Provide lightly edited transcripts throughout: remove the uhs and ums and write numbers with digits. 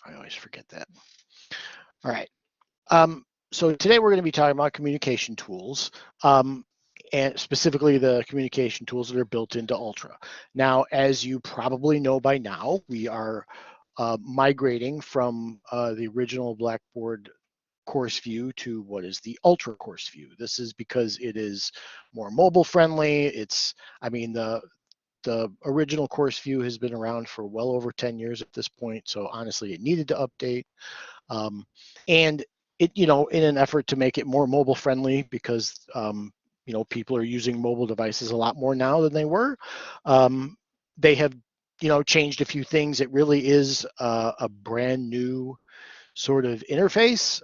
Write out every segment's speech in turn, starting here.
I always forget that. All right. So today we're going to be talking about communication tools, and specifically the communication tools that are built into Ultra. Now, as you probably know by now, we are migrating from the original Blackboard course view to what is the Ultra course view. This is because it is more mobile friendly. I mean, the original course view has been around for well over 10 years at this point. So honestly, it needed to update. And it, in an effort to make it more mobile friendly, because people are using mobile devices a lot more now than they were. They have changed a few things. It really is a brand new sort of interface.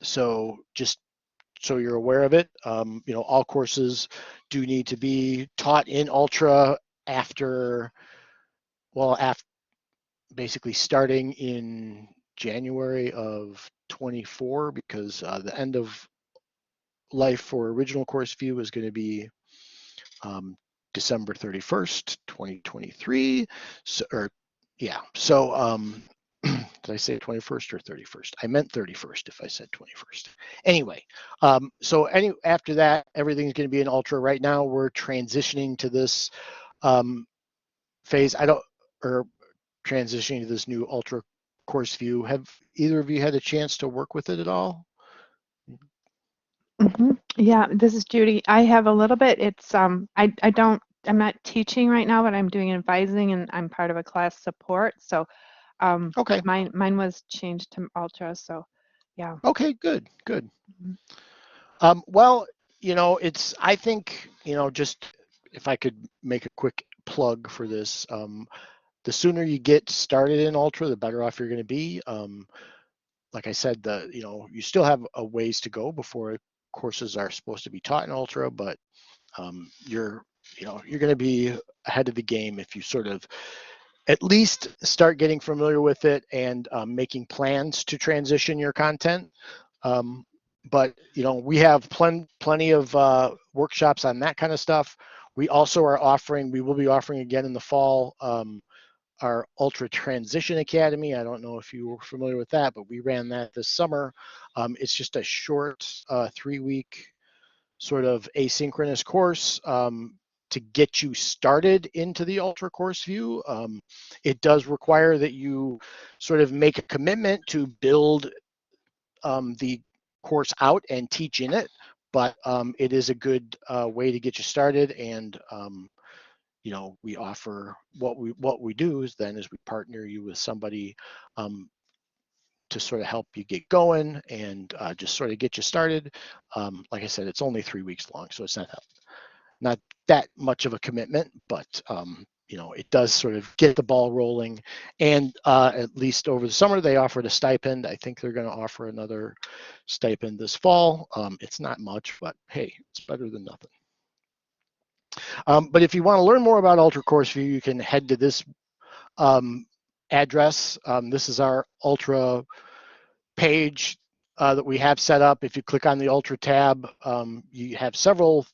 So just so you're aware of it, all courses do need to be taught in Ultra after basically starting in January of 24, because the end of life for original course view is going to be December 31st, 2023. So did I say 21st or 31st? I meant 31st if I said 21st. Anyway, after that, everything's going to be in Ultra. Right now, we're transitioning to this phase. Transitioning to this new Ultra course view. Have either of you had a chance to work with it at all? Yeah, this is Judy. I have a little bit. It's I'm not teaching right now, but I'm doing advising and I'm part of a class support. So Okay. mine was changed to Ultra. So yeah. Okay, good. Mm-hmm. Well, I think, just if I could make a quick plug for this, the sooner you get started in Ultra, the better off you're going to be. Like I said, you still have a ways to go before courses are supposed to be taught in Ultra, but you're going to be ahead of the game if you sort of at least start getting familiar with it and making plans to transition your content. But we have plenty of workshops on that kind of stuff. We will be offering again in the fall our Ultra Transition Academy. I don't know if you were familiar with that, but we ran that this summer. It's just a short 3-week sort of asynchronous course to get you started into the Ultra course view. It does require that you sort of make a commitment to build the course out and teach in it, but it is a good way to get you started. And we offer what we do is we partner you with somebody to sort of help you get going and just sort of get you started. Like I said, it's only 3 weeks long, so it's not that much of a commitment, but it does sort of get the ball rolling. And at least over the summer, they offered a stipend. I think they're going to offer another stipend this fall. It's not much, but hey, it's better than nothing. But if you want to learn more about Ultra Course View, you can head to this address. This is our Ultra page that we have set up. If you click on the Ultra tab, you have several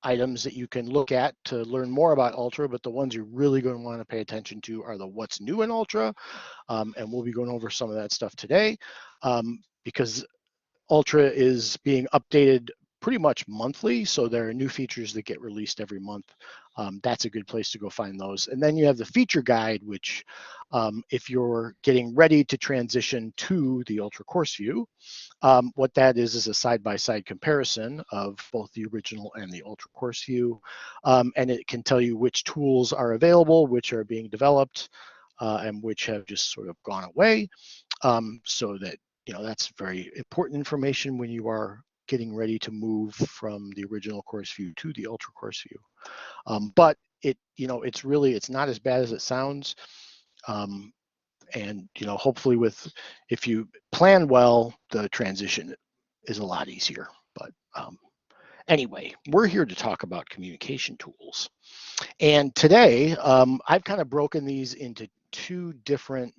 items that you can look at to learn more about Ultra, but the ones you're really going to want to pay attention to are the what's new in Ultra, and we'll be going over some of that stuff today because Ultra is being updated pretty much monthly, so there are new features that get released every month. That's a good place to go find those. And then you have the feature guide, which if you're getting ready to transition to the Ultra course view, what that is a side-by-side comparison of both the original and the Ultra course view. And it can tell you which tools are available, which are being developed, and which have just sort of gone away. So that, that's very important information when you are getting ready to move from the original course view to the Ultra course view. But it's not as bad as it sounds. And hopefully if you plan well, the transition is a lot easier. But anyway, we're here to talk about communication tools. And today, I've kind of broken these into 2 different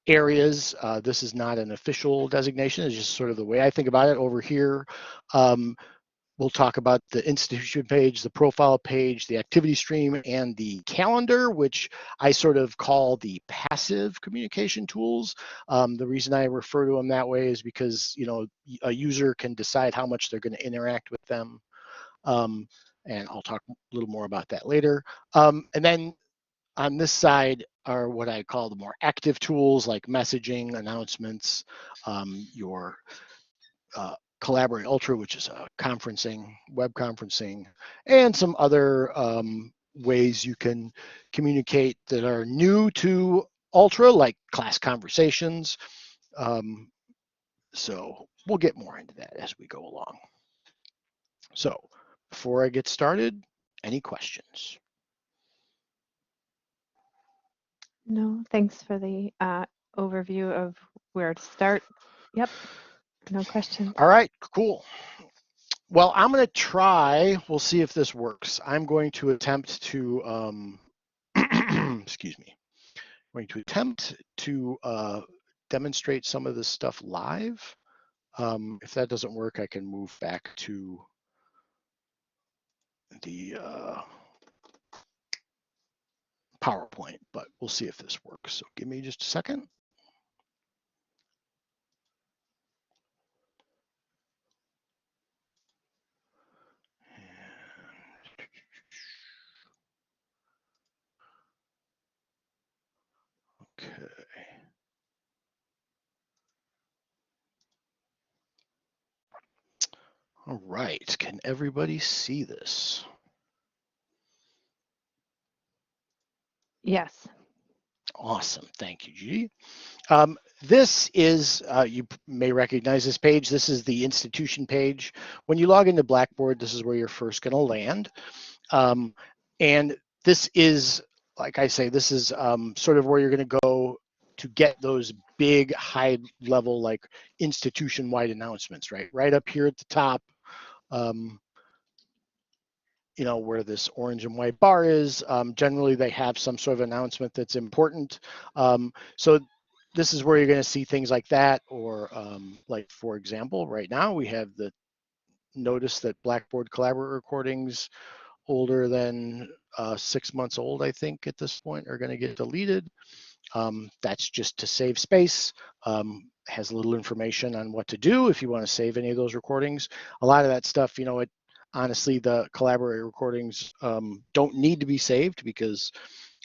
areas. This is not an official designation. It's just sort of the way I think about it. Over here, We'll talk about the institution page, the profile page, the activity stream, and the calendar, which I sort of call the passive communication tools. The reason I refer to them that way is because, you know, a user can decide how much they're going to interact with them. And I'll talk a little more about that later. And then on this side are what I call the more active tools like messaging, announcements, your Collaborate Ultra, which is conferencing, web conferencing, and some other ways you can communicate that are new to Ultra, like class conversations. So we'll get more into that as we go along. So before I get started, any questions? No, thanks for the overview of where to start. Yep, no questions. All right, cool. Well, I'm going to try, we'll see if this works. I'm going to attempt to, excuse me, I'm going to attempt to demonstrate some of this stuff live. If that doesn't work, I can move back to the PowerPoint, but we'll see if this works. So give me just a second. Okay. All right, can everybody see this? Yes. Awesome, thank you, Judy. This is, you may recognize this page. This is the institution page. When you log into Blackboard, this is where you're first going to land. And this is, like I say, this is sort of where you're going to go to get those big high level, like institution wide announcements, right? Right up here at the top, you know, where this orange and white bar is. Generally, they have some sort of announcement that's important. So this is where you're going to see things like that, or like, for example, right now we have the notice that Blackboard Collaborate recordings older than 6 months old, I think at this point, are going to get deleted. That's just to save space. Has a little information on what to do if you want to save any of those recordings. A lot of that stuff, you know, honestly, the Collaborate recordings don't need to be saved because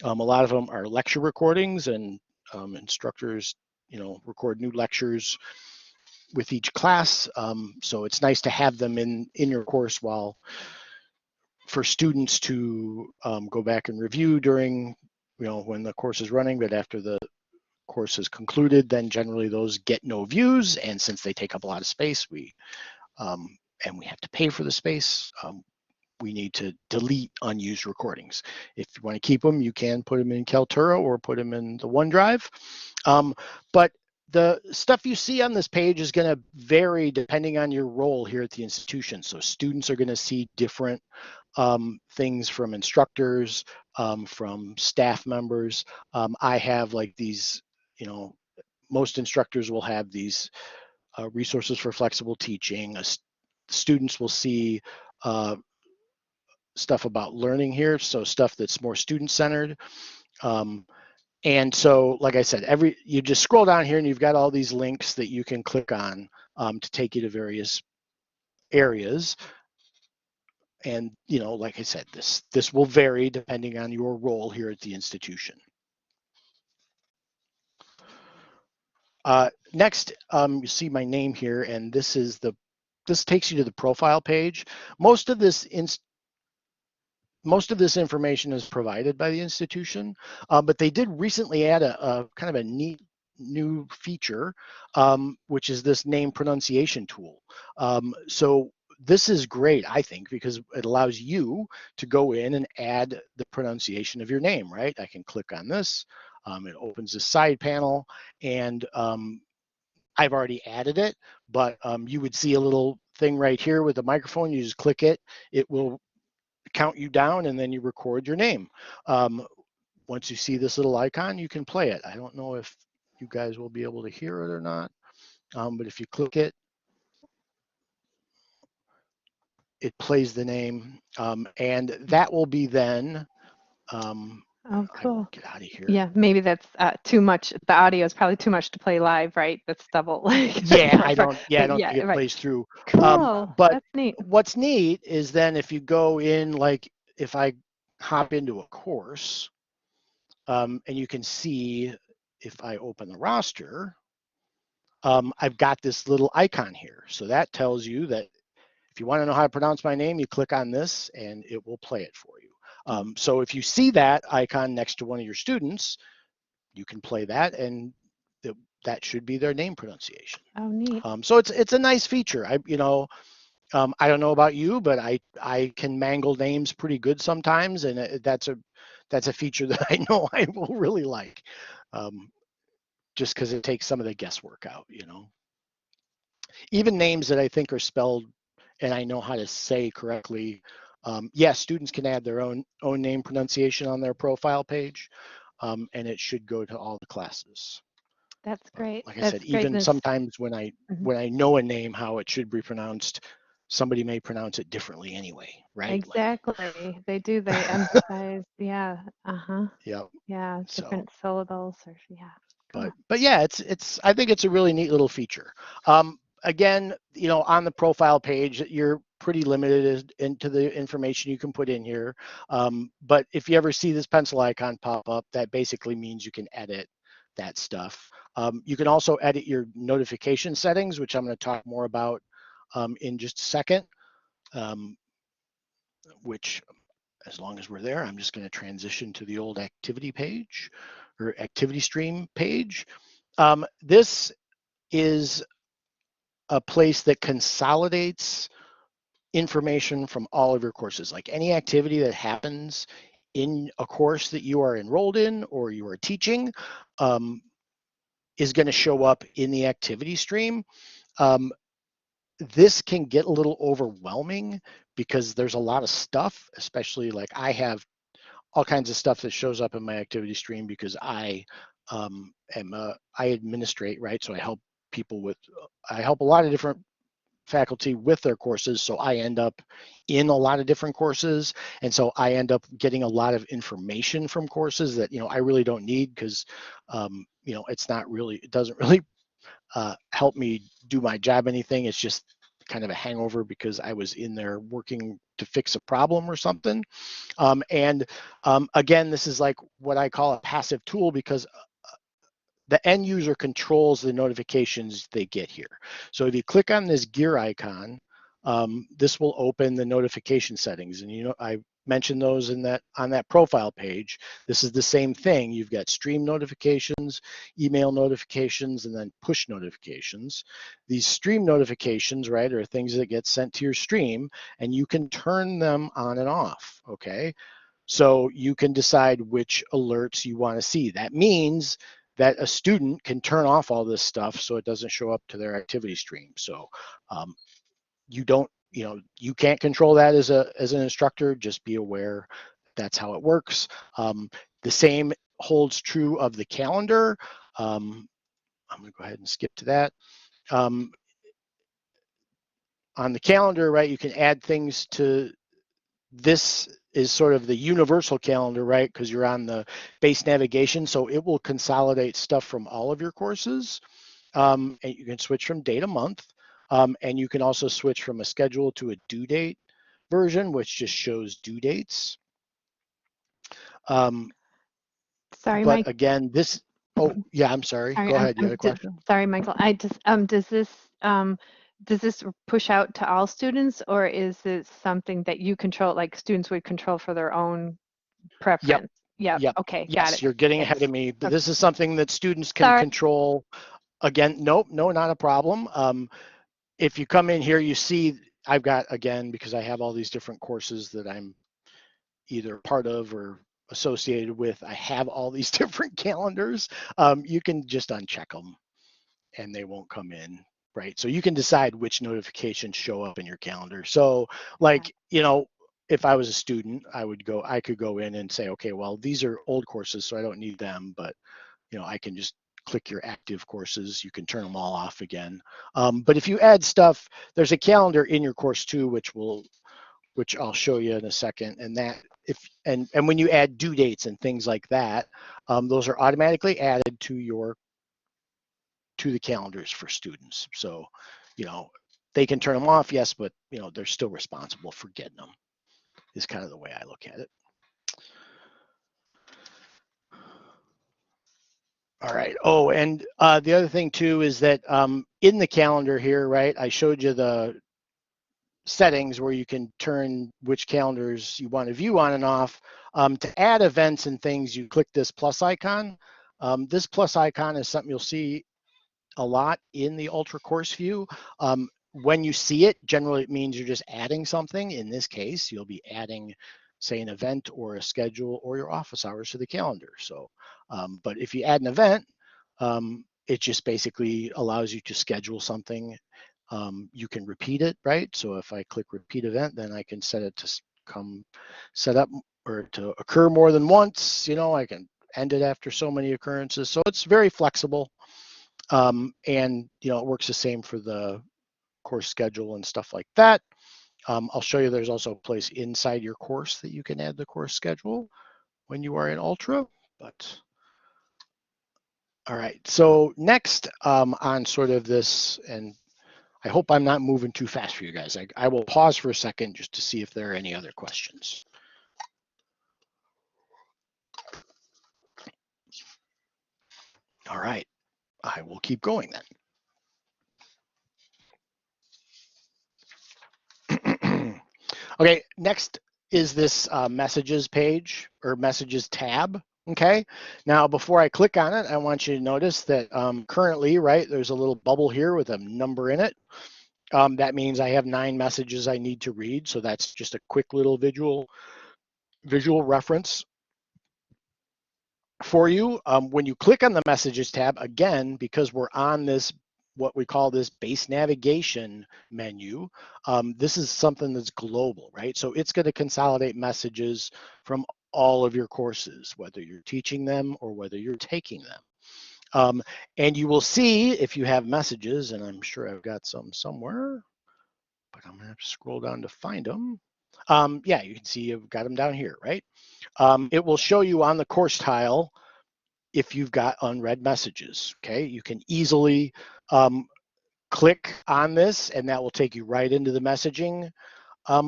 a lot of them are lecture recordings, and instructors, you know, record new lectures with each class. So it's nice to have them in your course while for students to go back and review during, you know, when the course is running. But after the course is concluded, then generally those get no views, and since they take up a lot of space, and we have to pay for the space, we need to delete unused recordings. If you want to keep them, you can put them in Kaltura or put them in the OneDrive. But the stuff you see on this page is going to vary depending on your role here at the institution. So students are going to see different things from instructors, from staff members. I have like these, you know, most instructors will have these resources for flexible teaching. Students will see stuff about learning here, so stuff that's more student-centered. And so, like I said, you just scroll down here and you've got all these links that you can click on to take you to various areas. And, you know, like I said, this will vary depending on your role here at the institution. Next, you see my name here, and this takes you to the profile page. Most of this information is provided by the institution, but they did recently add a kind of a neat new feature, which is this name pronunciation tool. So this is great, I think, because it allows you to go in and add the pronunciation of your name, right? I can click on this. It opens the side panel, and I've already added it, but you would see a little thing right here with the microphone. You just click it. It will count you down, and then you record your name. Once you see this little icon, you can play it. I don't know if you guys will be able to hear it or not, but if you click it, it plays the name, and that will be then. Oh, I will cool. get out of here. Yeah, maybe that's too much. The audio is probably too much to play live, right? That's double, like, Yeah, not I for, don't. Yeah, I don't think yeah, it right. plays through. Cool. But That's neat. what's neat is then if you go in, like if I hop into a course, and you can see if I open the roster, I've got this little icon here. So that tells you that if you want to know how to pronounce my name, you click on this and it will play it for you. So if you see that icon next to one of your students, you can play that, and that should be their name pronunciation. Oh, neat. So it's a nice feature. I don't know about you, but I can mangle names pretty good sometimes, and that's a feature that I know I will really like, um, just because it takes some of the guesswork out. Even names that I think are spelled and I know how to say correctly. Yes, students can add their own name pronunciation on their profile page, and it should go to all the classes. That's great. Like I said, That's even greatness. sometimes when I Mhm. when I know a name how it should be pronounced, somebody may pronounce it differently anyway, right? Like, Exactly. They do. They emphasize, yeah. Uh-huh. yeah. Yeah, So, different syllables or yeah. Cool. but yeah, it's I think it's a really neat little feature. Again, on the profile page, you're pretty limited into the information you can put in here. But if you ever see this pencil icon pop up, that basically means you can edit that stuff. You can also edit your notification settings, which I'm going to talk more about in just a second. Um, which, as long as we're there, I'm just going to transition to the old activity page or activity stream page. This is a place that consolidates information from all of your courses. Like any activity that happens in a course that you are enrolled in or you are teaching, um, is going to show up in the activity stream. Um, this can get a little overwhelming because there's a lot of stuff, especially like I have all kinds of stuff that shows up in my activity stream because I administrate, right? So I help a lot of different faculty with their courses. So I end up in a lot of different courses. And so I end up getting a lot of information from courses that, I really don't need because, it doesn't really help me do my job anything. It's just kind of a hangover because I was in there working to fix a problem or something. Again, this is like what I call a passive tool because the end user controls the notifications they get here. So if you click on this gear icon, this will open the notification settings. And I mentioned those on that profile page. This is the same thing. You've got stream notifications, email notifications, and then push notifications. These stream notifications, right, are things that get sent to your stream, and you can turn them on and off, okay? So you can decide which alerts you want to see. That means that a student can turn off all this stuff so it doesn't show up to their activity stream. So um, you can't control that as an instructor. Just be aware that's how it works. The same holds true of the calendar. I'm going to go ahead and skip to that. Um, on the calendar, right, you can add things to this is sort of the universal calendar, right? Because you're on the base navigation. So it will consolidate stuff from all of your courses. And you can switch from day to month. And you can also switch from a schedule to a due date version, which just shows due dates. Um, Sorry, but Mike. again, oh, yeah, I'm sorry. Sorry, Go ahead. You had a question? sorry, Michael. I just does this push out to all students, or is it something that you control, like students would control for their own Yep. preference? Yep. Yep. Okay, got Yes, it. you're getting ahead Thanks. of me. But Okay. this is something that students can Sorry. control. Again, nope, no, not a problem. If you come in here, you see I've got, again, because I have all these different courses that I'm either part of or associated with, I have all these different calendars. You can just uncheck them and they won't come in, right? So you can decide which notifications show up in your calendar. So Yeah. like, if I was a student, I could go in and say, okay, well, these are old courses, so I don't need them, but I can just click your active courses. You can turn them all off again. But if you add stuff, there's a calendar in your course too, which will which I'll show you in a second. And that and when you add due dates and things like that, those are automatically added to the calendars for students. So, they can turn them off, yes, but they're still responsible for getting them. Is kind of the way I look at it. All right. Oh, and the other thing too is that in the calendar here, right, I showed you the settings where you can turn which calendars you want to view on and off. To add events and things, you click this plus icon. This plus icon is something you'll see a lot in the Ultra course view. When you see it, generally it means you're just adding something. In this case, you'll be adding, say, an event or a schedule or your office hours to the calendar. So, but if you add an event, it just basically allows you to schedule something. You can repeat it, right? So if I click repeat event, then I can set it to come set up or to occur more than once. I can end it after so many occurrences. So it's very flexible. And it works the same for the course schedule and stuff like that. I'll show you there's also a place inside your course that you can add the course schedule when you are in Ultra. But all right, so next on sort of this, and I hope I'm not moving too fast for you guys. I will pause for a second just to see if there are any other questions. All right, I will keep going then. Okay, next is this messages page or messages tab. Okay, now before I click on it, I want you to notice that currently, right, there's a little bubble here with a number in it. That means I have 9 messages I need to read. So that's just a quick little visual reference for you. When you click on the messages tab, again, because we're on this, what we call this base navigation menu, this is something that's global, right? So it's going to consolidate messages from all of your courses, whether you're teaching them or whether you're taking them. And you will see if you have messages, and I'm sure I've got some somewhere, but I'm going to have to scroll down to find them. Yeah, you can see I've got them down here, right? It will show you on the course tile if you've got unread messages, okay? You can easily click on this and that will take you right into the messaging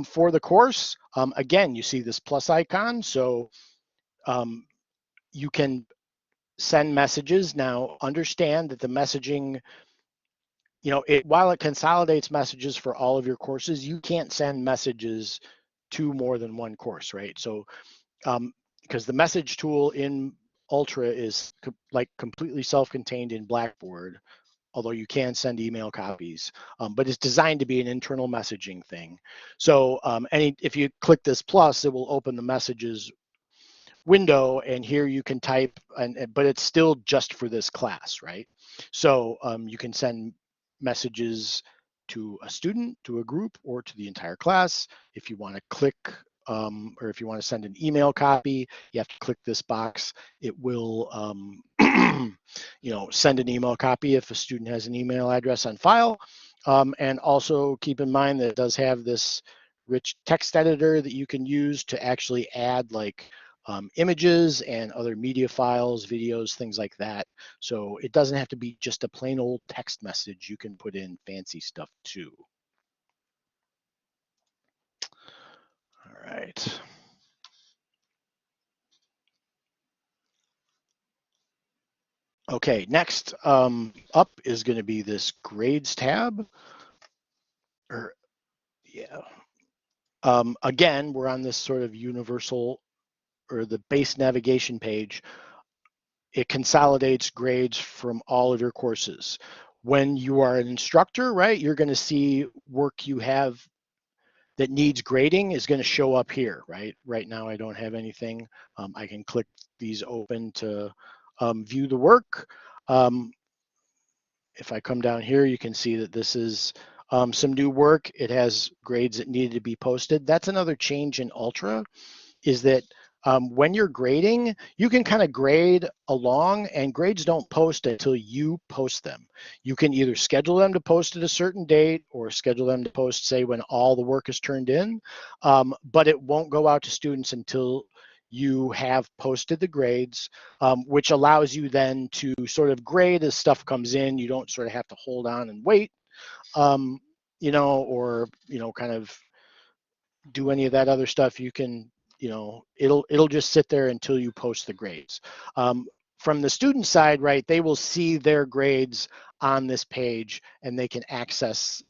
for the course. Again, you see this plus icon, so you can send messages. Now, understand that the messaging, while it consolidates messages for all of your courses, you can't send messages to more than one course, right? So, because the message tool in Ultra is completely self-contained in Blackboard, although you can send email copies, but it's designed to be an internal messaging thing. So if you click this plus, it will open the messages window, and here you can type, but it's still just for this class, right? So you can send messages to a student, to a group, or to the entire class. If you want to click or if you want to send an email copy, you have to click this box. It will send an email copy if a student has an email address on file. And also keep in mind that it does have this rich text editor that you can use to actually add images and other media files, videos, things like that. So it doesn't have to be just a plain old text message. You can put in fancy stuff too. All right. Okay, next up is going to be this grades tab. Again, we're on this sort of universal or the base navigation page. It consolidates grades from all of your courses. When you are an instructor, right, you're going to see work you have that needs grading is going to show up here, right? Right now, I don't have anything. I can click these open to view the work. If I come down here, you can see that this is some new work. It has grades that needed to be posted. That's another change in Ultra, is that When you're grading, you can kind of grade along, and grades don't post until you post them. You can either schedule them to post at a certain date or schedule them to post, say, when all the work is turned in, but it won't go out to students until you have posted the grades, which allows you then to sort of grade as stuff comes in. You don't sort of have to hold on and wait, or, kind of do any of that other stuff. You can, it'll just sit there until you post the grades. From the student side, right, they will see their grades on this page, and they can access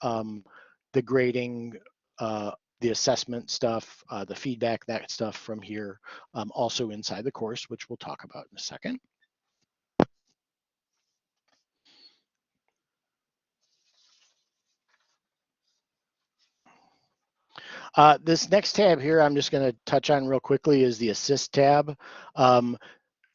the grading, the assessment stuff, the feedback, that stuff from here, also inside the course, which we'll talk about in a second. This next tab here, I'm just going to touch on real quickly, is the Assist tab.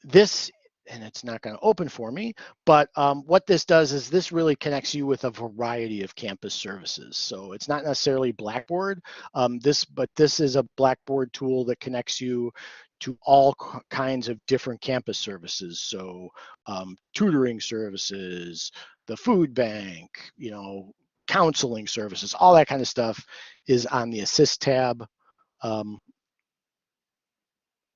This, and it's not going to open for me, but what this does is this really connects you with a variety of campus services. So it's not necessarily Blackboard, but this is a Blackboard tool that connects you to all kinds of different campus services. So tutoring services, the food bank, counseling services, all that kind of stuff is on the Assist tab.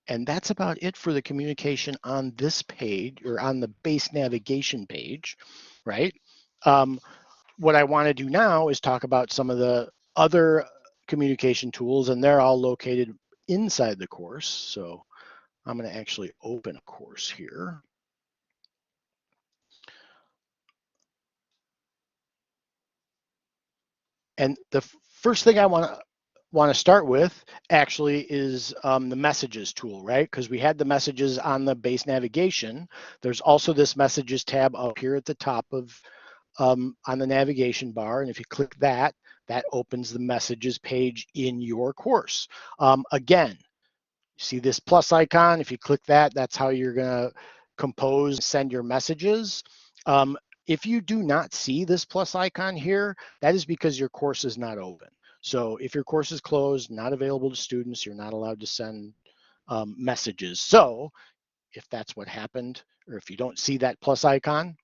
And that's about it for the communication on this page, or on the base navigation page, right? What I want to do now is talk about some of the other communication tools, and they're all located inside the course. So I'm going to actually open a course here. And the first thing I want to start with actually is the messages tool, right? Because we had the messages on the base navigation. There's also this messages tab up here at the top of on the navigation bar. And if you click that, that opens the messages page in your course. Again, see this plus icon? If you click that, that's how you're going to compose, send your messages. If you do not see this plus icon here, that is because your course is not open. So if your course is closed, not available to students, you're not allowed to send messages. So if that's what happened, or if you don't see that plus icon,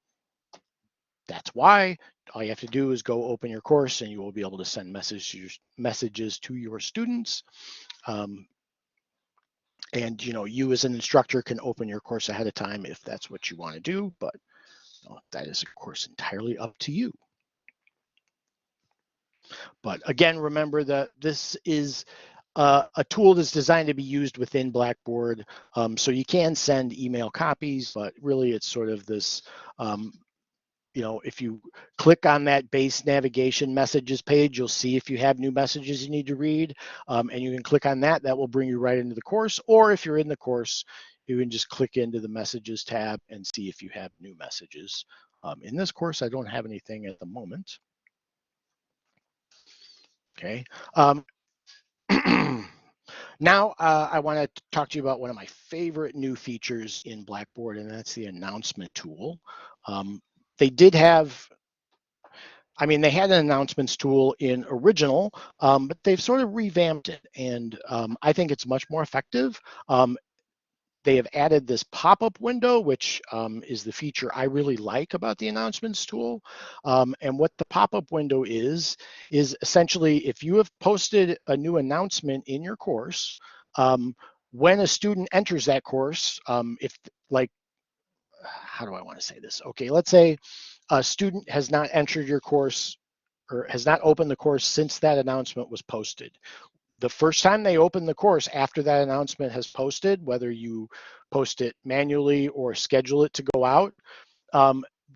that's why. All you have to do is go open your course, and you will be able to send messages to your students. And you as an instructor can open your course ahead of time if that's what you want to do, but that is of course entirely up to you. But again, remember that this is a tool that's designed to be used within Blackboard. So you can send email copies, but really it's sort of this, if you click on that base navigation messages page, you'll see if you have new messages you need to read, and you can click on that. That will bring you right into the course. Or if you're in the course, you can just click into the messages tab and see if you have new messages. In this course, I don't have anything at the moment. Okay. Now, I want to talk to you about one of my favorite new features in Blackboard, and that's the announcement tool. They did have, they had an announcements tool in original, but they've sort of revamped it, and I think it's much more effective. They have added this pop-up window, which is the feature I really like about the announcements tool. And what the pop-up window is essentially, if you have posted a new announcement in your course, when a student enters that course, if like, how do I want to say this? Okay, let's say a student has not entered your course or has not opened the course since that announcement was posted. The first time they open the course after that announcement has posted, whether you post it manually or schedule it to go out,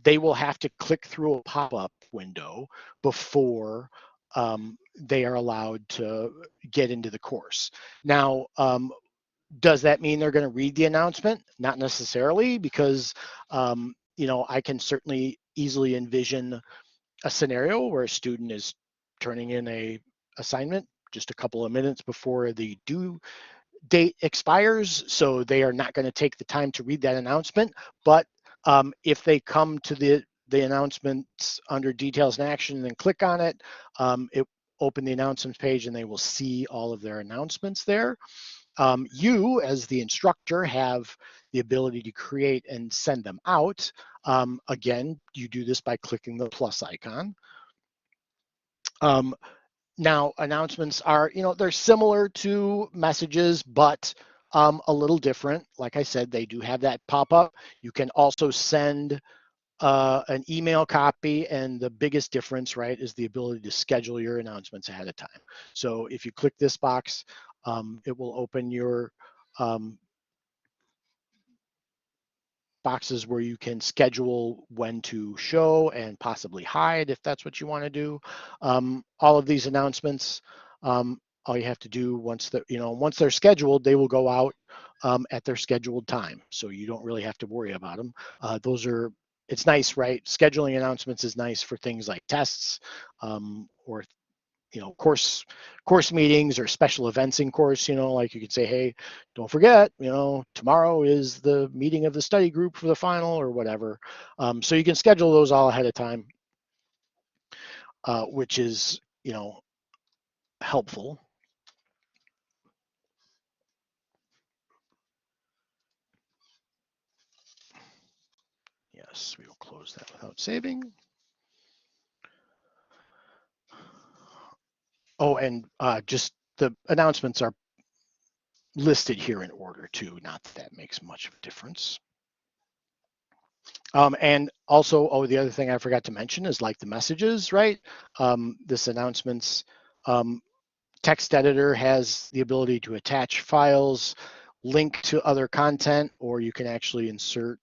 they will have to click through a pop-up window before they are allowed to get into the course. Now, does that mean they're going to read the announcement? Not necessarily, because I can certainly easily envision a scenario where a student is turning in a assignment just a couple of minutes before the due date expires, so they are not going to take the time to read that announcement. But if they come to the announcements under details and action and then click on it, it open the announcements page, and they will see all of their announcements there. You, as the instructor, have the ability to create and send them out. Again, you do this by clicking the plus icon. Now, announcements are, they're similar to messages, but a little different. Like I said, they do have that pop-up. You can also send an email copy, and the biggest difference, right, is the ability to schedule your announcements ahead of time. So if you click this box, it will open your boxes where you can schedule when to show and possibly hide if that's what you want to do. All of these announcements, all you have to do once they're scheduled, they will go out at their scheduled time. So you don't really have to worry about them. It's nice, right? Scheduling announcements is nice for things like tests or course meetings or special events in course. Like you could say, hey, don't forget, tomorrow is the meeting of the study group for the final or whatever. So you can schedule those all ahead of time, which is helpful. Yes, we will close that without saving. Oh, and just the announcements are listed here in order too. Not that that makes much of a difference. And also, the other thing I forgot to mention is like the messages, right? This announcements text editor has the ability to attach files, link to other content, or you can actually insert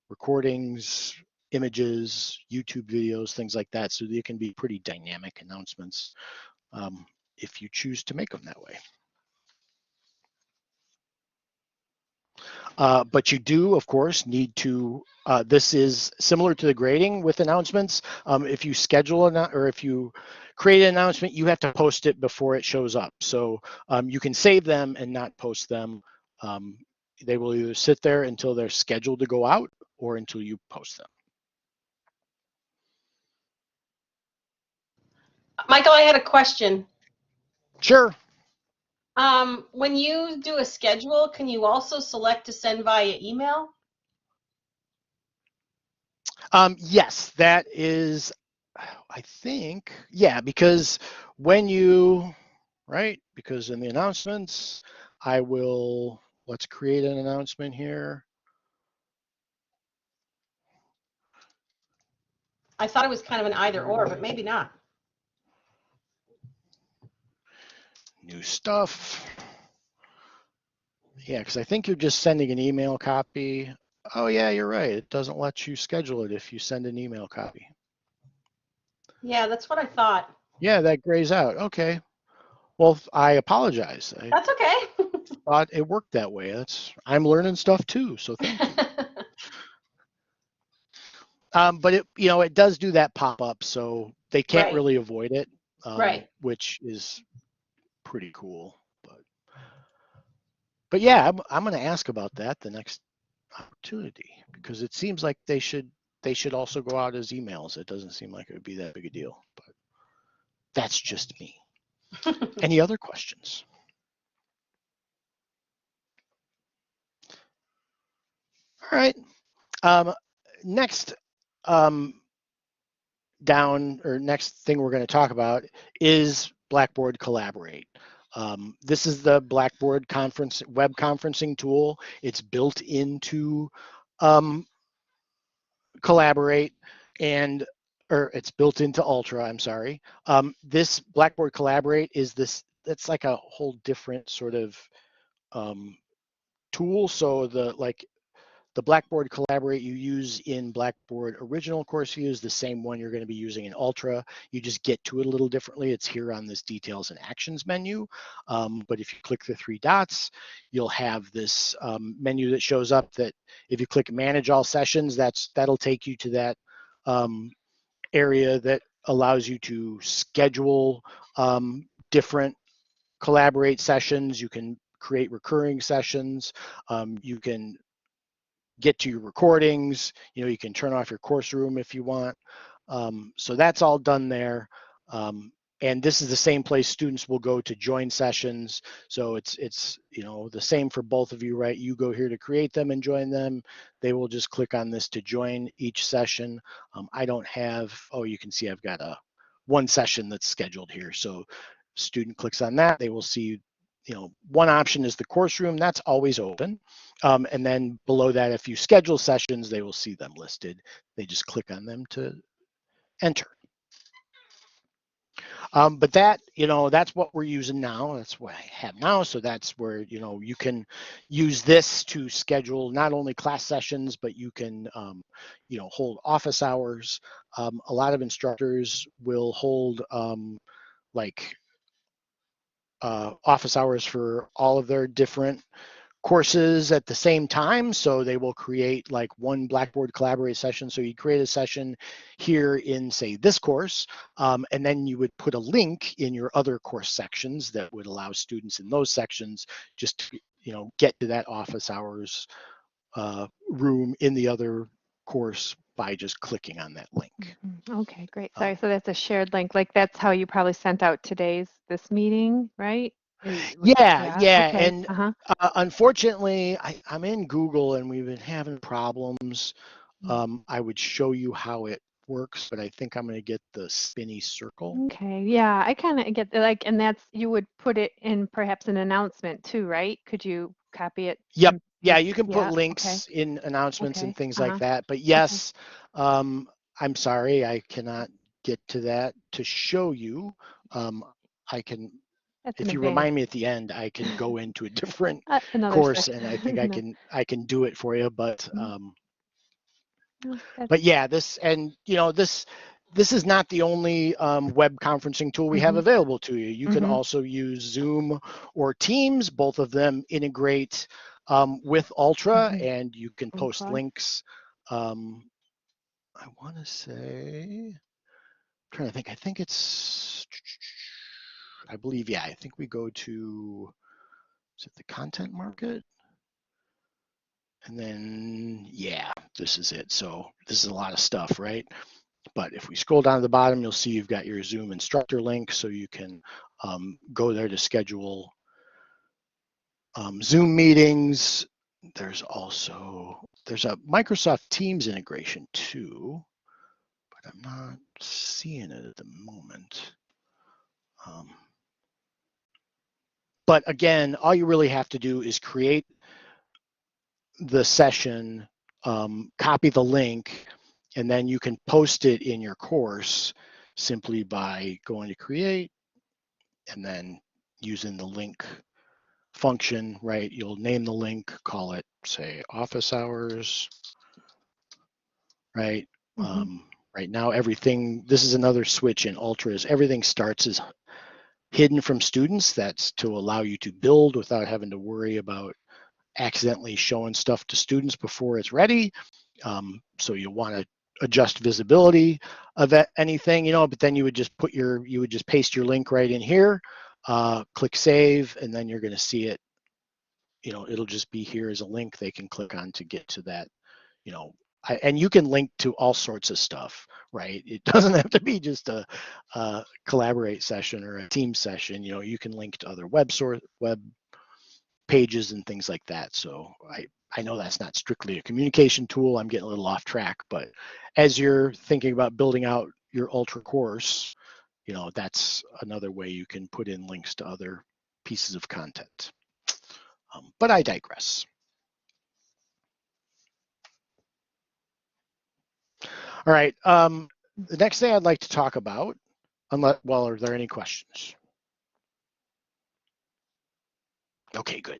recordings, images, YouTube videos, things like that. So they can be pretty dynamic announcements if you choose to make them that way. But you do, of course, need to, this is similar to the grading with announcements. If you schedule or if you create an announcement, you have to post it before it shows up. So you can save them and not post them. They will either sit there until they're scheduled to go out or until you post them. Michael, I had a question. Sure. When you do a schedule, can you also select to send via email? Yes, that is, I think, yeah, because when you, right, because in the announcements, let's create an announcement here. I thought it was kind of an either or, but maybe not. New stuff. Yeah, because I think you're just sending an email copy. Oh yeah, you're right. It doesn't let you schedule it if you send an email copy. Yeah, that's what I thought. Yeah, that grays out. Okay. Well, I apologize. I That's okay. thought it worked that way. I'm learning stuff too, so thank you. But it does do that pop up, so they can't Right. really avoid it, Right. which is pretty cool. But yeah, I'm going to ask about that the next opportunity because it seems like they should also go out as emails. It doesn't seem like it would be that big a deal, but that's just me. Any other questions? All right. Next next thing we're going to talk about is Blackboard Collaborate. This is the Blackboard web conferencing tool. It's built into Collaborate or it's built into Ultra, I'm sorry. This Blackboard Collaborate that's like a whole different sort of tool. So the Blackboard Collaborate you use in Blackboard Original Course View is the same one you're going to be using in Ultra. You just get to it a little differently. It's here on this Details and Actions menu. But if you click the three dots, you'll have this menu that shows up that if you click Manage All Sessions, that'll take you to that area that allows you to schedule different Collaborate sessions. You can create recurring sessions. You can get to your recordings. You can turn off your course room if you want. So that's all done there. and this is the same place students will go to join sessions. So it's the same for both of you, right? You go here to create them and join them. They will just click on this to join each session. I don't have, oh, you can see I've got one session that's scheduled here. So student clicks on that, they will see, one option is the course room, that's always open. And then below that, if you schedule sessions, they will see them listed. They just click on them to enter. But that's what we're using now. That's what I have now. So that's where, you can use this to schedule not only class sessions, but you can, hold office hours. A lot of instructors will hold like office hours for all of their different courses at the same time. So they will create like one Blackboard Collaborate session. So you create a session here in, say, this course, and then you would put a link in your other course sections that would allow students in those sections just to, get to that office hours room in the other course by just clicking on that link. Okay, great. Sorry, so that's a shared link. Like that's how you probably sent out this meeting, right? Yeah. Okay. And unfortunately, I'm in Google and we've been having problems. I would show you how it works, but I think I'm going to get the spinny circle. Okay, yeah, I kind of get like, and that's, you would put it in perhaps an announcement too, right? Could you copy it? Yep. and Yeah, paste you it? can put Yeah, okay, links in announcements and okay, things like that. But okay. yes, I'm sorry, I cannot get to that to show you. I can, That's an if you advantage. remind me at the end, I can go into a different Another course section. and I think No. I can do it for you. But No, but yeah, this is not the only web conferencing tool we have available to you. You can also use Zoom or Teams. Both of them integrate with Ultra, and you can post links. I want to say, I'm trying to think. I think it's, I believe, yeah. I think we go to, is it the content market? And then, yeah, this is it. So this is a lot of stuff, right? But if we scroll down to the bottom, you'll see you've got your Zoom instructor link, so you can go there to schedule Zoom meetings. There's a Microsoft Teams integration too, but I'm not seeing it at the moment. But again, all you really have to do is create the session, copy the link, and then you can post it in your course simply by going to create and then using the link function, right? You'll name the link, call it, say, office hours, right? Right now, this is another switch in Ultra, is everything starts as hidden from students. That's to allow you to build without having to worry about accidentally showing stuff to students before it's ready. So you want to adjust visibility of anything, but then you would just paste your link right in here, click save, and then you're going to see it. It'll just be here as a link they can click on to get to that, and you can link to all sorts of stuff, right? It doesn't have to be just a collaborate session or a team session. You can link to other web pages and things like that. So I know that's not strictly a communication tool. I'm getting a little off track, but as you're thinking about building out your Ultra course, that's another way you can put in links to other pieces of content. But I digress. All right. The next thing I'd like to talk about, are there any questions? Okay, good.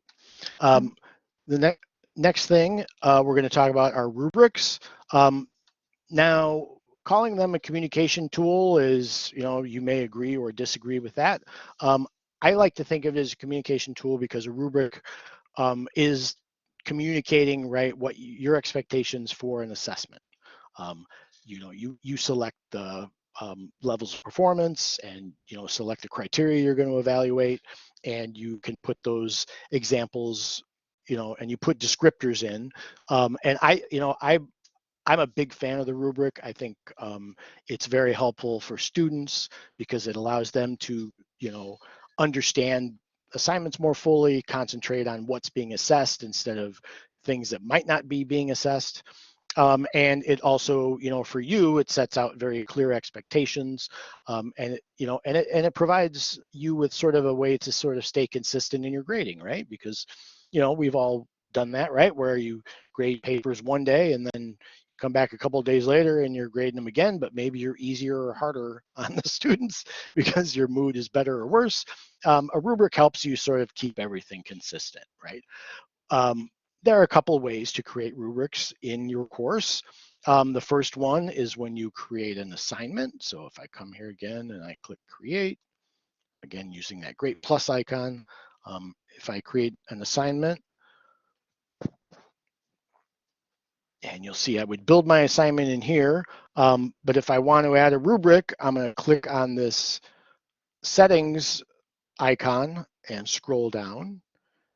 The next thing we're going to talk about are rubrics. Now, calling them a communication tool is, you may agree or disagree with that. I like to think of it as a communication tool because a rubric is communicating, right, what your expectations for an assessment. You select the levels of performance and select the criteria you're going to evaluate, and you can put those examples, and you put descriptors in. And I I'm a big fan of the rubric. I think it's very helpful for students because it allows them to, understand assignments more fully, concentrate on what's being assessed instead of things that might not be being assessed. And it also, for you, it sets out very clear expectations, and it provides you with sort of a way to sort of stay consistent in your grading, right? Because, we've all done that, right? Where you grade papers one day and then come back a couple of days later and you're grading them again, but maybe you're easier or harder on the students because your mood is better or worse. A rubric helps you sort of keep everything consistent, right? Um, there are a couple of ways to create rubrics in your course. The first one is when you create an assignment. So if I come here again and I click create, again, using that great plus icon, if I create an assignment, and you'll see I would build my assignment in here. But if I want to add a rubric, I'm going to click on this settings icon and scroll down.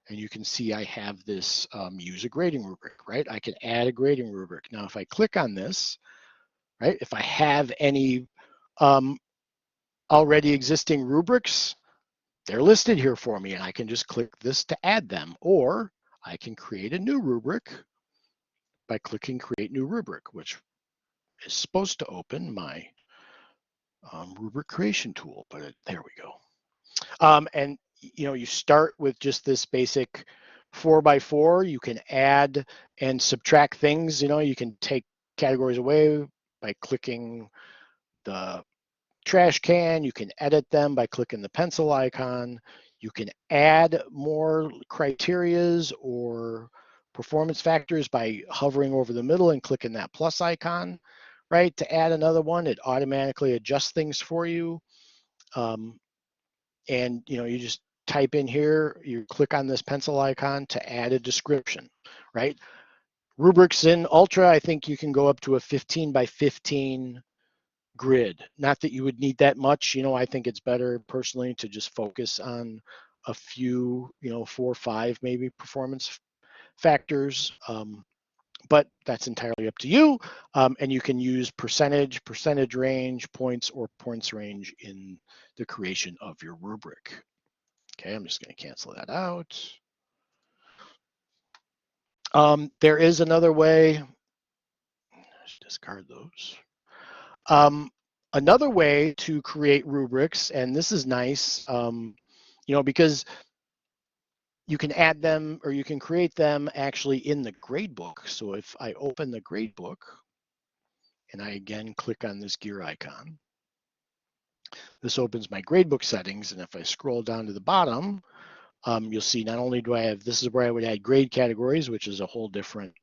And you can see I have this use a grading rubric, right? I can add a grading rubric. Now, if I click on this, right, if I have any already existing rubrics, they're listed here for me, and I can just click this to add them, or I can create a new rubric by clicking create new rubric, which is supposed to open my rubric creation tool, but there we go. And you start with just this basic 4x4. You can add and subtract things. You can take categories away by clicking the trash can. You can edit them by clicking the pencil icon. You can add more criterias or performance factors by hovering over the middle and clicking that plus icon, right? To add another one, it automatically adjusts things for you. And you just type in here, you click on this pencil icon to add a description, right? Rubrics in Ultra, I think you can go up to a 15 by 15 grid. Not that you would need that much. I think it's better personally to just focus on a few, 4 or 5 maybe performance factors. But that's entirely up to you. And you can use percentage range, points, or points range in the creation of your rubric. Okay, I'm just going to cancel that out. There is another way. Let's discard those. Another way to create rubrics, and this is nice, because you can add them or you can create them actually in the gradebook. So if I open the gradebook and I again click on this gear icon, this opens my gradebook settings. And if I scroll down to the bottom, you'll see not only do I have, this is where I would add grade categories, which is a whole different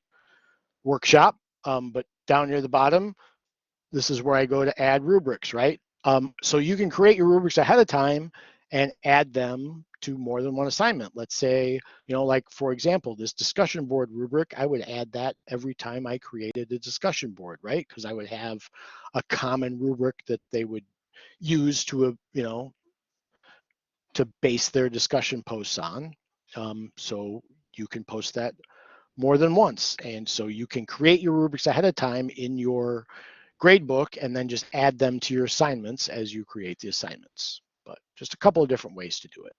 workshop, but down near the bottom, this is where I go to add rubrics, right? So you can create your rubrics ahead of time and add them to more than one assignment. Let's say, like for example, this discussion board rubric, I would add that every time I created a discussion board, right? Because I would have a common rubric that they would use to, to base their discussion posts on. So you can post that more than once. And so you can create your rubrics ahead of time in your gradebook and then just add them to your assignments as you create the assignments. But just a couple of different ways to do it.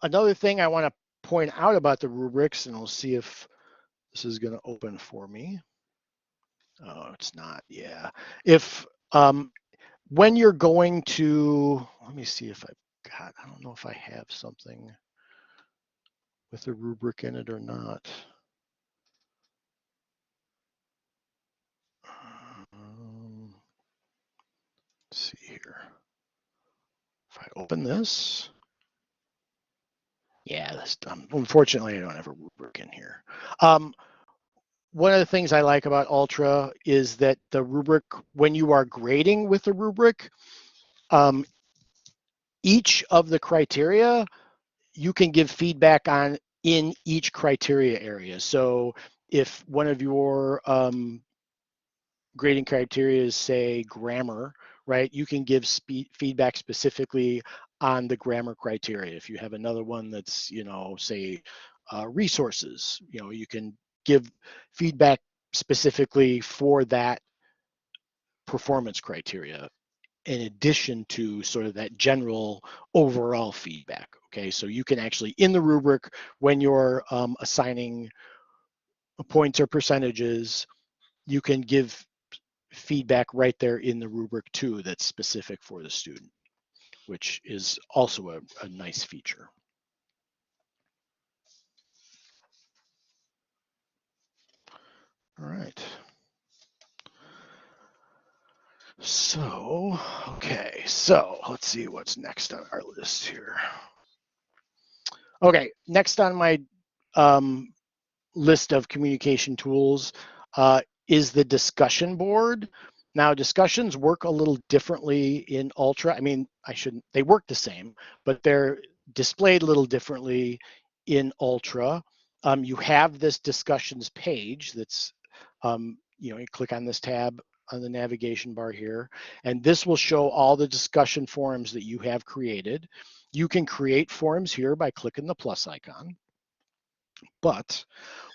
Another thing I want to point out about the rubrics, and we'll see if this is going to open for me. Oh, it's not. Yeah. If when you're going to, let me see if I've got, I don't know if I have something with a rubric in it or not. Let's see here. If I open this, yeah, that's done. Unfortunately, I don't have a rubric in here. One of the things I like about Ultra is that the rubric, when you are grading with the rubric, each of the criteria you can give feedback on in each criteria area. So if one of your grading criteria is, say, grammar, right, you can give feedback specifically on the grammar criteria. If you have another one that's, say, resources, you can give feedback specifically for that performance criteria, in addition to sort of that general overall feedback. Okay, so you can actually, in the rubric, when you're assigning points or percentages, you can give feedback right there in the rubric too that's specific for the student, which is also a nice feature. All right. So, okay, so let's see what's next on our list here. Okay, next on my list of communication tools is the discussion board. Now, discussions work a little differently in Ultra. I mean, they work the same, but they're displayed a little differently in Ultra. You have this discussions page that's, you click on this tab on the navigation bar here, and this will show all the discussion forums that you have created. You can create forums here by clicking the plus icon. But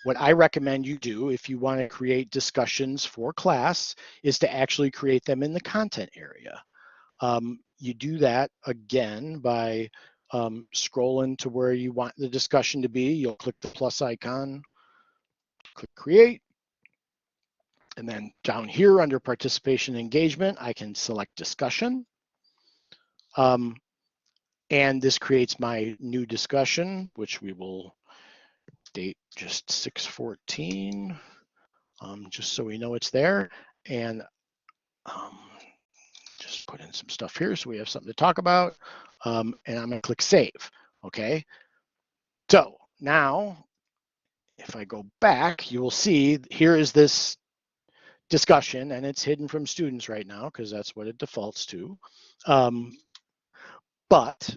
what I recommend you do if you want to create discussions for class is to actually create them in the content area. You do that again by scrolling to where you want the discussion to be. You'll click the plus icon, click create, and then down here under participation engagement, I can select discussion. And this creates my new discussion, which we will date just 6/14. Just so we know it's there, and just put in some stuff here so we have something to talk about, and I'm going to click save. Okay, so now if I go back, you will see here is this discussion, and it's hidden from students right now because that's what it defaults to. But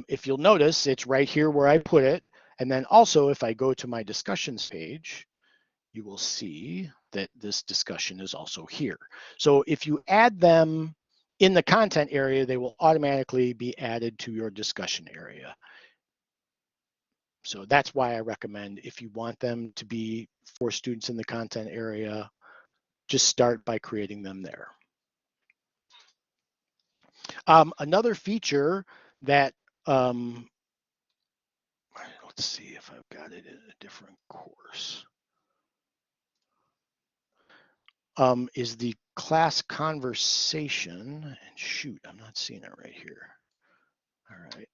if you'll notice, it's right here where I put it, and then also if I go to my discussions page, you will see that this discussion is also here. So if you add them in the content area, they will automatically be added to your discussion area. So that's why I recommend, if you want them to be for students in the content area, just start by creating them there. Another feature that, let's see if I've got it in a different course. Is the class conversation, and shoot, I'm not seeing it right here. All right.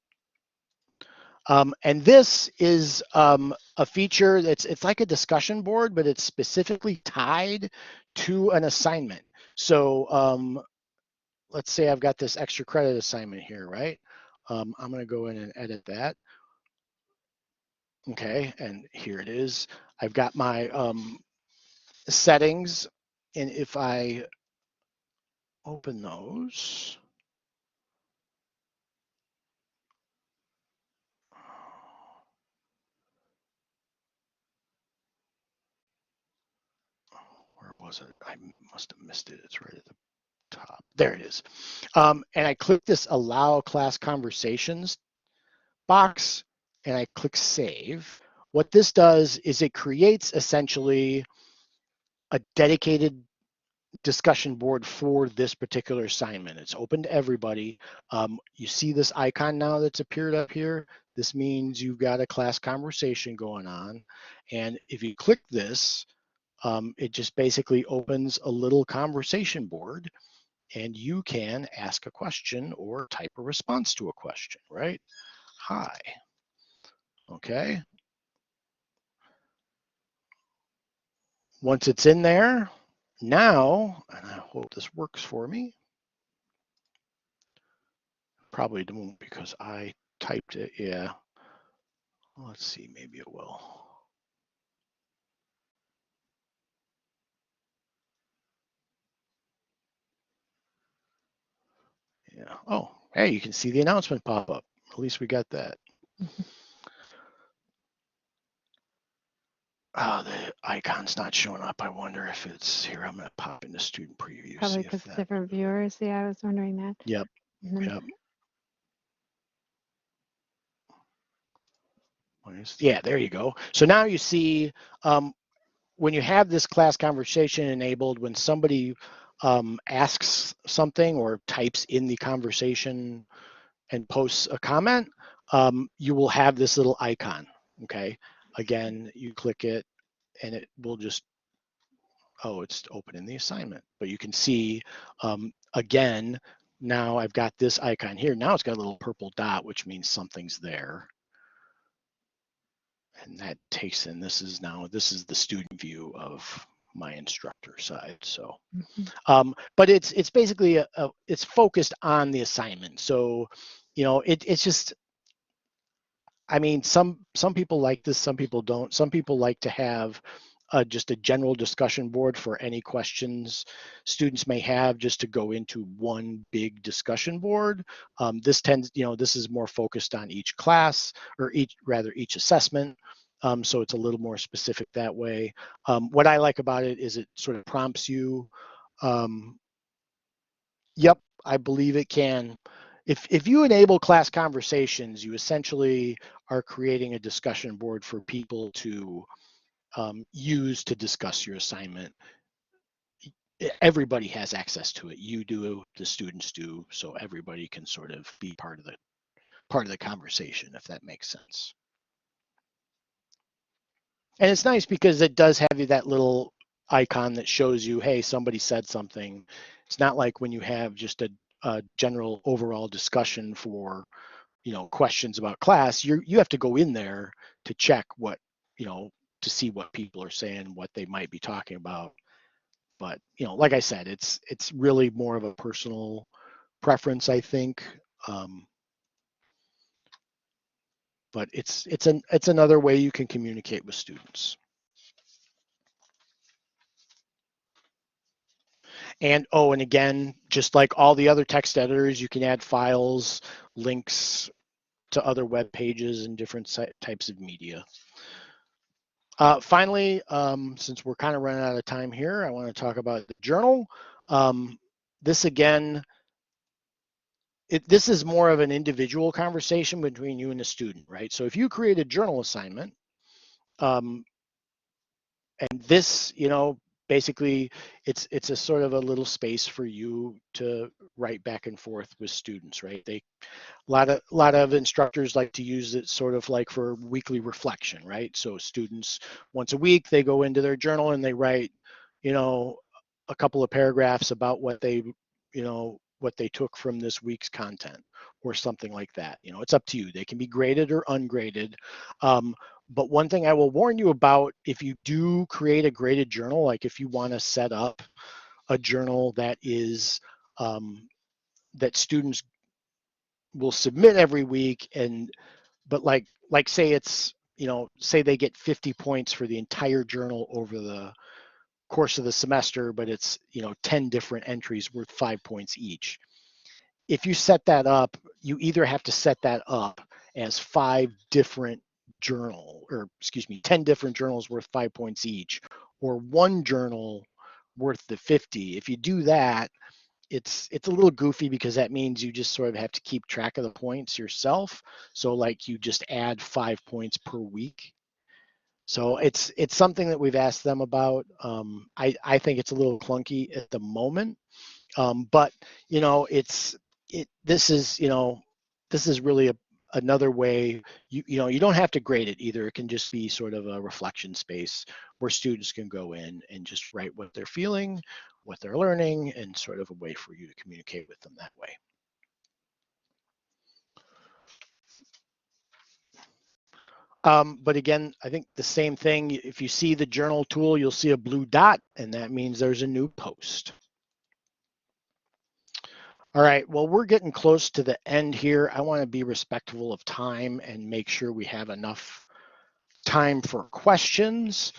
And this is a feature it's like a discussion board, but it's specifically tied to an assignment. So let's say I've got this extra credit assignment here, right? I'm going to go in and edit that. Okay, and here it is. I've got my settings, and if I open those, where was it? I must have missed it. It's right at the top. There it is. And I click this Allow Class Conversations box, and I click Save. What this does is it creates essentially a dedicated discussion board for this particular assignment. It's open to everybody. You see this icon now that's appeared up here? This means you've got a class conversation going on. And if you click this, it just basically opens a little conversation board, and you can ask a question or type a response to a question, right? Hi. Okay. Once it's in there, now, and I hope this works for me. Probably don't because I typed it, yeah. Let's see, maybe it will. Yeah, oh, hey, you can see the announcement pop up. At least we got that. Oh, the icon's not showing up. I wonder if it's here. I'm going to pop into student preview. Probably because different viewers. Yeah, I was wondering that. Yep. Yep. Yeah, there you go. So now you see when you have this class conversation enabled, when somebody asks something or types in the conversation and posts a comment, you will have this little icon. Okay. Again, you click it and it will just, oh, it's open in the assignment. But you can see, again, now I've got this icon here. Now it's got a little purple dot, which means something's there. And that takes in, this is the student view of my instructor side. So, but it's basically it's focused on the assignment. So, it's just, I mean, some people like this, some people don't. Some people like to have just a general discussion board for any questions students may have, just to go into one big discussion board. This tends, this is more focused on each class, or each assessment. So it's a little more specific that way. What I like about it is it sort of prompts you. Yep, I believe it can. If you enable class conversations, you essentially are creating a discussion board for people to use to discuss your assignment. Everybody has access to it. You do, the students do, so everybody can sort of be part of the conversation, if that makes sense. And it's nice because it does have you that little icon that shows you, hey, somebody said something. It's not like when you have just a general overall discussion for, questions about class. You have to go in there to check what, to see what people are saying, what they might be talking about. But, like I said, it's really more of a personal preference, I think. But it's another way you can communicate with students. And and again, just like all the other text editors, you can add files, links to other web pages and different types of media. Finally, since we're kind of running out of time here, I want to talk about the journal. This again, this is more of an individual conversation between you and the student, right? So if you create a journal assignment, and this, basically it's a sort of a little space for you to write back and forth with students, right? A lot of instructors like to use it sort of like for weekly reflection, right? So students, once a week, they go into their journal and they write, a couple of paragraphs about what they took from this week's content or something like that. It's up to you. They can be graded or ungraded. But one thing I will warn you about, if you do create a graded journal, like if you want to set up a journal that is that students will submit every week, but like say it's, say they get 50 points for the entire journal over the course of the semester, but it's 10 different entries worth 5 points each. If you set that up, you either have to set that up as 5 different 10 different journals worth 5 points each, or one journal worth the 50. If you do that, it's a little goofy, because that means you just sort of have to keep track of the points yourself. So like you just add 5 points per week. So it's something that we've asked them about. I think it's a little clunky at the moment, but this is really another way. You don't have to grade it either. It can just be sort of a reflection space where students can go in and just write what they're feeling, what they're learning, and sort of a way for you to communicate with them that way. But again, I think the same thing. If you see the journal tool, you'll see a blue dot, and that means there's a new post. All right, well, we're getting close to the end here. I want to be respectful of time and make sure we have enough time for questions.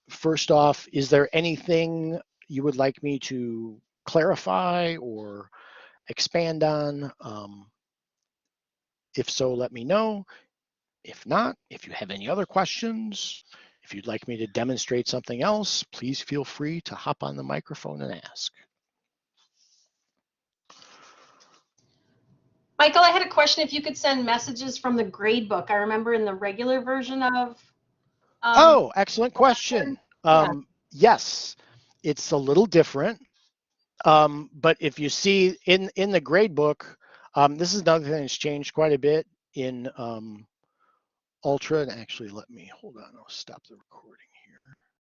First off, is there anything you would like me to clarify or expand on? If so, let me know. If not, if you have any other questions, if you'd like me to demonstrate something else, please feel free to hop on the microphone and ask. Michael, I had a question if you could send messages from the grade book. I remember in the regular version of Oh, excellent question. Yeah. Yes, it's a little different. But if you see in the grade book, this is another thing that's changed quite a bit in Ultra. And actually, let me hold on. I'll stop the recording.